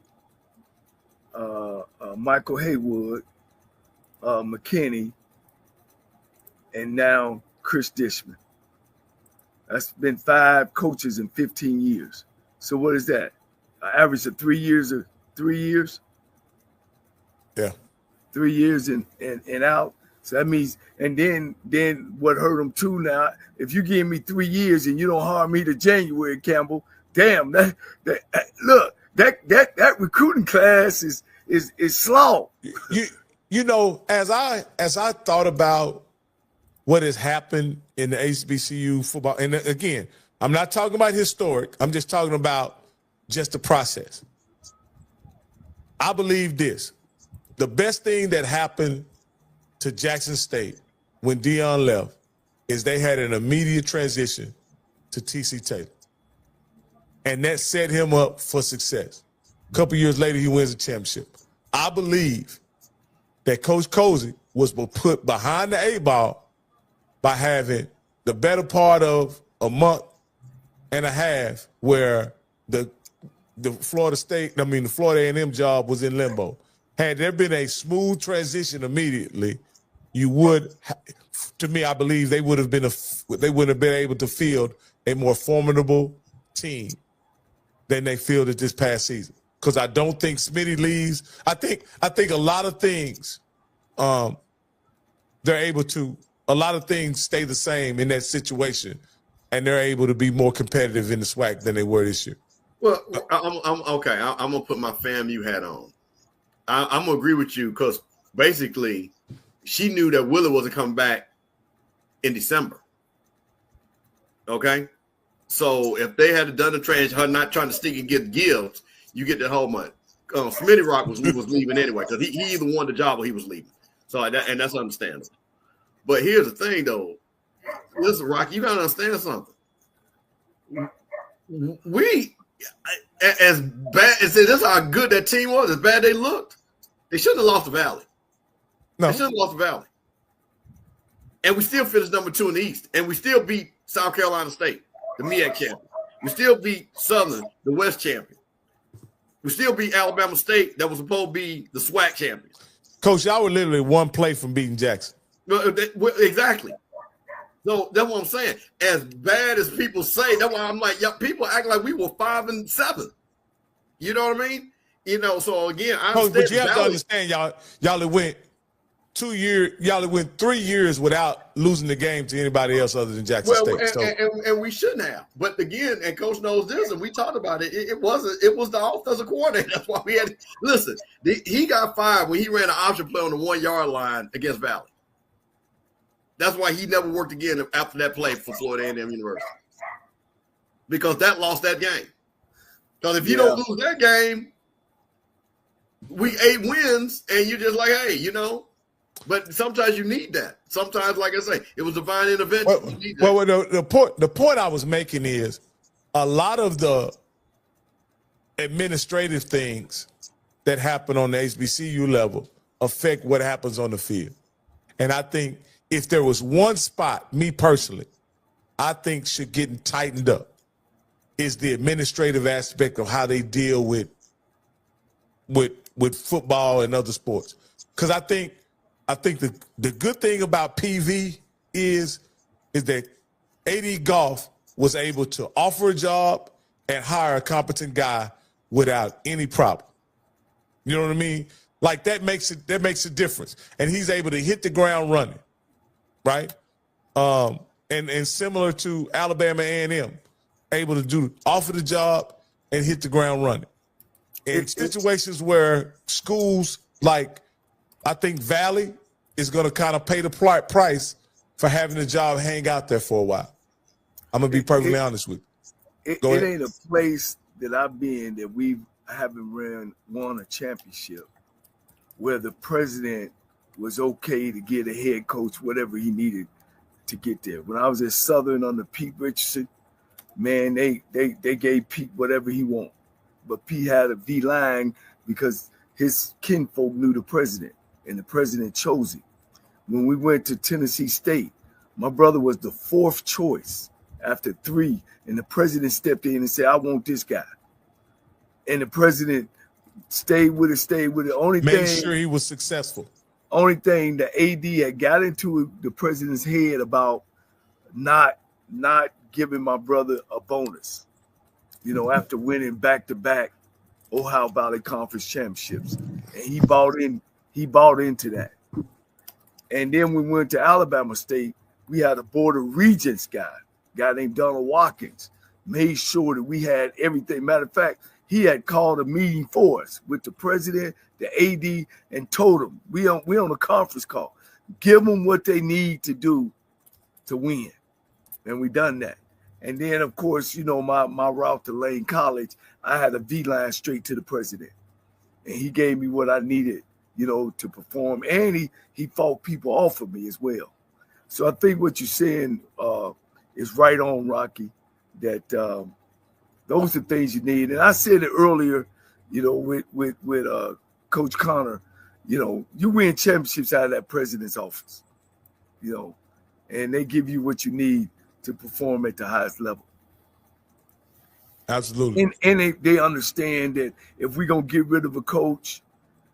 Speaker 1: Michael Haywood, McKinney, and now Chris Dishman. That's been 5 coaches in 15 years. So what is that? An average of 3 years or 3 years?
Speaker 3: Yeah.
Speaker 1: 3 years and out. So that means, and then what hurt them too now, if you give me 3 years and you don't hire me to January, Campbell, damn, that recruiting class is slow.
Speaker 3: You know, as I thought about what has happened in the HBCU football, and again, I'm not talking about historic, I'm just talking about just the process. I believe this. The best thing that happened to Jackson State when Deion left is they had an immediate transition to T.C. Taylor. And that set him up for success. A couple years later, he wins a championship. I believe that Coach Cozy was put behind the 8-ball by having the better part of a month and a half where the Florida A&M job was in limbo. Had there been a smooth transition immediately, you would, to me, I believe they would have been able to field a more formidable team than they fielded this past season. Because I don't think Smitty leaves. I think a lot of things, a lot of things stay the same in that situation, and they're able to be more competitive in the SWAC than they were this year.
Speaker 4: Well, I'm okay. I'm gonna put my FAMU hat on. I'm gonna agree with you because basically she knew that Willie wasn't coming back in December. Okay, so if they had done the transition, her not trying to stick and get gifts, you get that whole month. Smitty Rock was leaving anyway because he either won the job or he was leaving. So that's understandable. But here's the thing, though. Listen, Rocky, you gotta understand something. We, as bad as this is how good that team was, as bad they looked, they shouldn't have lost the Valley.
Speaker 3: No.
Speaker 4: They shouldn't have lost the Valley. And we still finished number 2 in the East. And we still beat South Carolina State, the MEAC champion. We still beat Southern, the West champion. We still beat Alabama State, that was supposed to be the SWAC champions.
Speaker 3: Coach, y'all were literally one play from beating Jackson.
Speaker 4: Exactly. So that's what I'm saying. As bad as people say, that's why I'm like, people act like we were 5-7. You know what I mean? You know, so again,
Speaker 3: but you have to understand, y'all went 2 years, y'all went 3 years without losing the game to anybody else other than Jackson State.
Speaker 4: And we shouldn't have. But again, and Coach knows this, and we talked about it. It was the offensive coordinator. That's why we had. Listen, he got fired when he ran an option play on the 1-yard line against Valley. That's why he never worked again after that play for Florida A&M University. because that lost that game. Because if you don't lose that game, week 8 wins, and you're just like, hey, you know. But sometimes you need that. Sometimes, like I say, it was divine intervention.
Speaker 3: The point I was making is a lot of the administrative things that happen on the HBCU level affect what happens on the field. And I think if there was one spot, me personally, I think should get tightened up is the administrative aspect of how they deal with football and other sports. Because I think the good thing about PV is that AD Golf was able to offer a job and hire a competent guy without any problem. You know what I mean? Like that makes a difference. And he's able to hit the ground running, right? And similar to Alabama A&M, able to offer the job and hit the ground running. In situations where schools like, I think Valley is going to kind of pay the price for having the job hang out there for a while. I'm going to be perfectly honest with you.
Speaker 1: It ain't a place that I've been that we haven't won a championship where the president was okay to get a head coach whatever he needed to get there. When I was at Southern under Pete Richardson, man, they gave Pete whatever he wanted. But Pete had a D-line because his kinfolk knew the president, and the president chose him. When we went to Tennessee State, my brother was the 4th choice after 3, and the president stepped in and said, I want this guy. And the president stayed with it.
Speaker 3: Made sure he was successful.
Speaker 1: Only thing the AD had got into the president's head about not giving my brother a bonus, you know, after winning back-to-back Ohio Valley Conference championships. And he bought into that. And then we went to Alabama State. We had a Board of Regents guy named Donald Watkins, made sure that we had everything. Matter of fact, he had called a meeting for us with the president, the AD, and told them, we on a conference call. Give them what they need to do to win. And we done that. And then, of course, you know, my route to Lane College, I had a V-line straight to the president. And he gave me what I needed, you know, to perform. And he fought people off of me as well. So I think what you're saying is right on, Rocky, that those are things you need. And I said it earlier, you know, with Coach Connor, you know, you win championships out of that president's office, you know, and they give you what you need to perform at the highest level.
Speaker 3: Absolutely.
Speaker 1: And they understand that if we're going to get rid of a coach,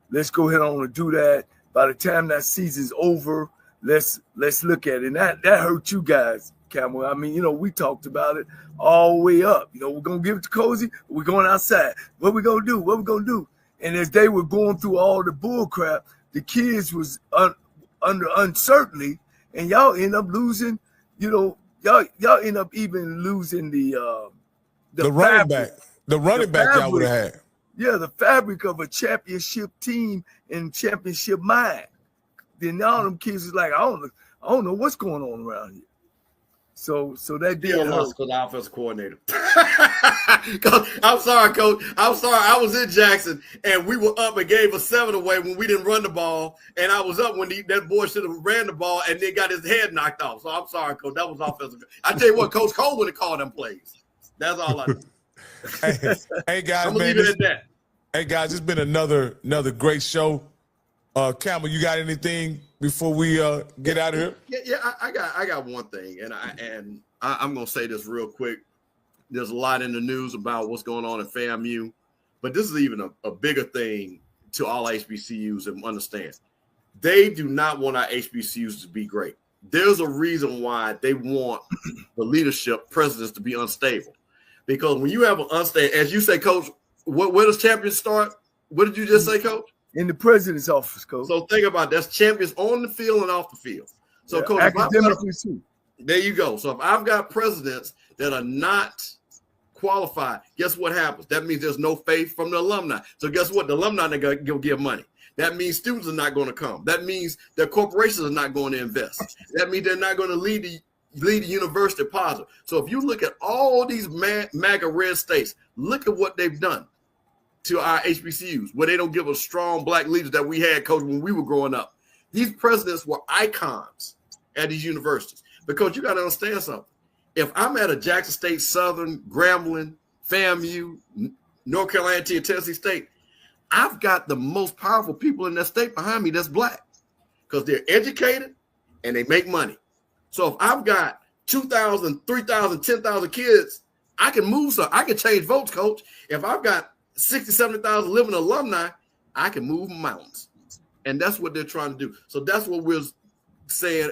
Speaker 1: let's go ahead on and do that. By the time that season's over, let's look at it. And that hurt you guys, Camel. I mean, you know, we talked about it all the way up. You know, we're going to give it to Cozy. We're going outside. What we going to do? What we going to do? And as they were going through all the bull crap, the kids was under uncertainty, and y'all end up losing, you know, y'all end up even losing the
Speaker 3: running back. The running back y'all would have had.
Speaker 1: Yeah, the fabric of a championship team and championship mind. Then all them kids is like, I don't know what's going on around here. So that
Speaker 4: deal lost because the offensive coordinator. I'm sorry, Coach. I'm sorry. I was in Jackson and we were up and gave a 7 away when we didn't run the ball. And I was up when that boy should have ran the ball and then got his head knocked off. So I'm sorry, Coach. That was offensive. I tell you what, Coach Cole would have called them plays. That's all I do.
Speaker 3: hey guys,
Speaker 4: I'm gonna leave it at that.
Speaker 3: Hey guys, it's been another great show. Campbell, you got anything before we get out of here?
Speaker 4: Yeah, I got one thing, and I'm gonna say this real quick. There's a lot in the news about what's going on in FAMU, but this is even a bigger thing to all HBCUs and understand. They do not want our HBCUs to be great. There's a reason why they want the leadership, presidents, to be unstable. Because when you have an unstable, as you say, Coach, where does champions start? What did you just say, Coach?
Speaker 1: In the president's office, Coach.
Speaker 4: So think about that's champions on the field and off the field. So, yeah, Coach,
Speaker 1: academically too.
Speaker 4: There you go. So if I've got presidents that are not qualified, guess what happens? That means there's no faith from the alumni. So guess what? The alumni are going to give money. That means students are not going to come. That means their corporations are not going to invest. That means they're not going to lead lead the university positive. So if you look at all these MAGA red states, look at what they've done to our HBCUs, where they don't give us strong black leaders that we had, Coach, when we were growing up. These presidents were icons at these universities, because you got to understand something. If I'm at a Jackson State, Southern, Grambling, FAMU, North Carolina, Tennessee State, I've got the most powerful people in that state behind me that's black, because they're educated and they make money. So if I've got 2,000, 3,000, 10,000 kids, I can move some. I can change votes, Coach. If I've got 60, 70,000 living alumni, I can move mountains. And that's what they're trying to do. So that's what we're saying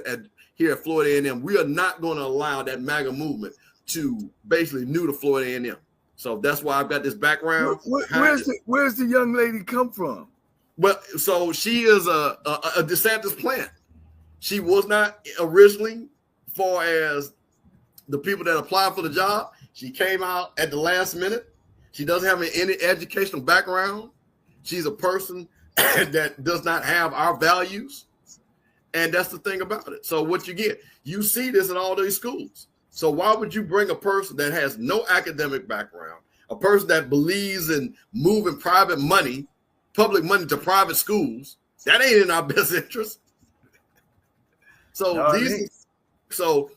Speaker 4: here at Florida A&M. We are not going to allow that MAGA movement to basically neuter Florida A&M. So that's why I've got this background.
Speaker 1: Where's the young lady come from?
Speaker 4: Well, so she is a DeSantis plant. She was not originally far as the people that applied for the job. She came out at the last minute. She doesn't have any educational background. She's a person that does not have our values. And that's the thing about it. So what you get, you see this in all these schools. So why would you bring a person that has no academic background, a person that believes in moving private money, public money to private schools? That ain't in our best interest. So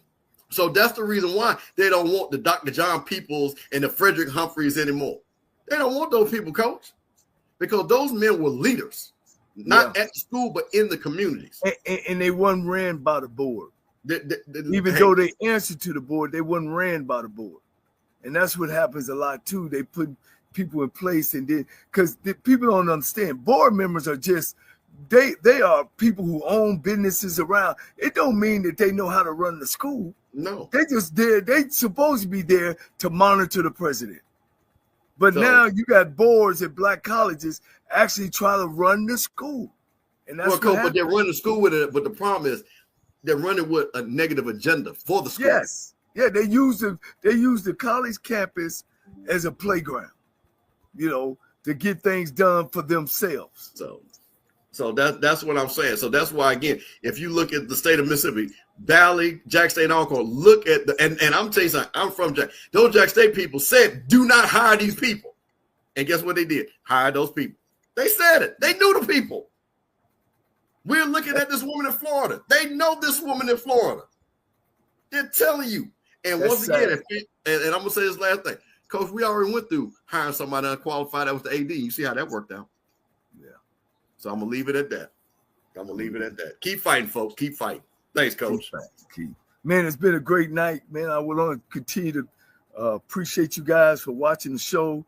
Speaker 4: so that's the reason why they don't want the Dr. John Peoples and the Frederick Humphreys anymore. They don't want those people, Coach, because those men were leaders, not at school, but in the communities.
Speaker 1: And they weren't ran by the board. Even though they answered to the board, they weren't ran by the board. And that's what happens a lot too. They put people in place, and then because people don't understand, board members are just they are people who own businesses around. It don't mean that they know how to run the school.
Speaker 4: No,
Speaker 1: they just there. They supposed to be there to monitor the president. But now you got boards at black colleges actually try to run the school, and that's
Speaker 4: but they're running the school with it. But the problem is they're running with a negative agenda for the school.
Speaker 1: Yes, yeah, they use the college campus as a playground, to get things done for themselves.
Speaker 4: So that's what I'm saying. So that's why, again, if you look at the state of Mississippi, Valley, Jackson State, and Alcorn, look at and I'm telling you something, I'm from Jackson. Those Jackson State people said, do not hire these people. And guess what they did? Hire those people. They said it. They knew the people. We're looking at this woman in Florida. They know this woman in Florida. They're telling you. And once again, and I'm going to say this last thing. Coach, we already went through hiring somebody unqualified. That was the AD. You see how that worked out. So I'm going to leave it at that. Keep fighting, folks. Keep fighting. Thanks, Coach.
Speaker 1: Man, it's been a great night, man. I would want to continue to appreciate you guys for watching the show,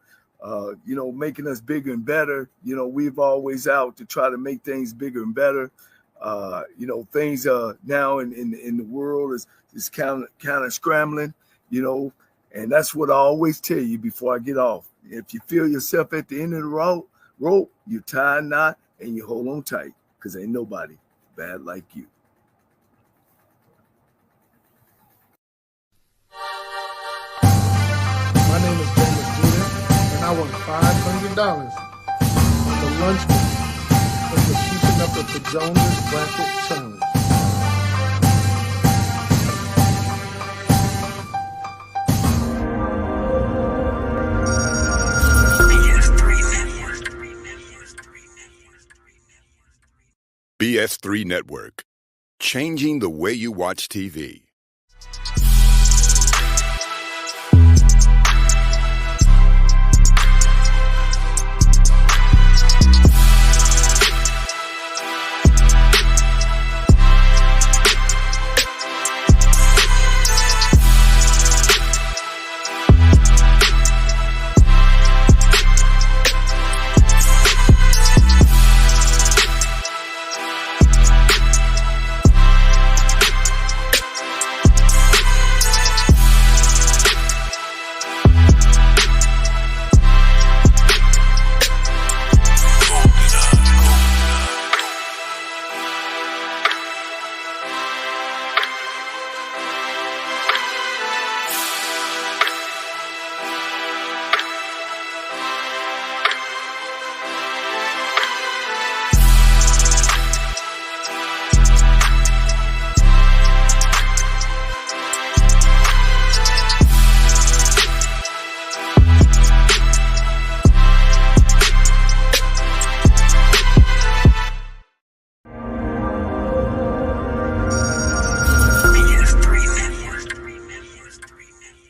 Speaker 1: making us bigger and better. We've always out to try to make things bigger and better. Things now in the world is kind of scrambling, and that's what I always tell you before I get off. If you feel yourself at the end of the rope, you tie a knot and you hold on tight, because ain't nobody bad like you.
Speaker 5: My name is Dennis Jr., and I won $500 on the lunch money for keeping up with the Jonas Bracket Challenge.
Speaker 6: BS3 Network, changing the way you watch TV.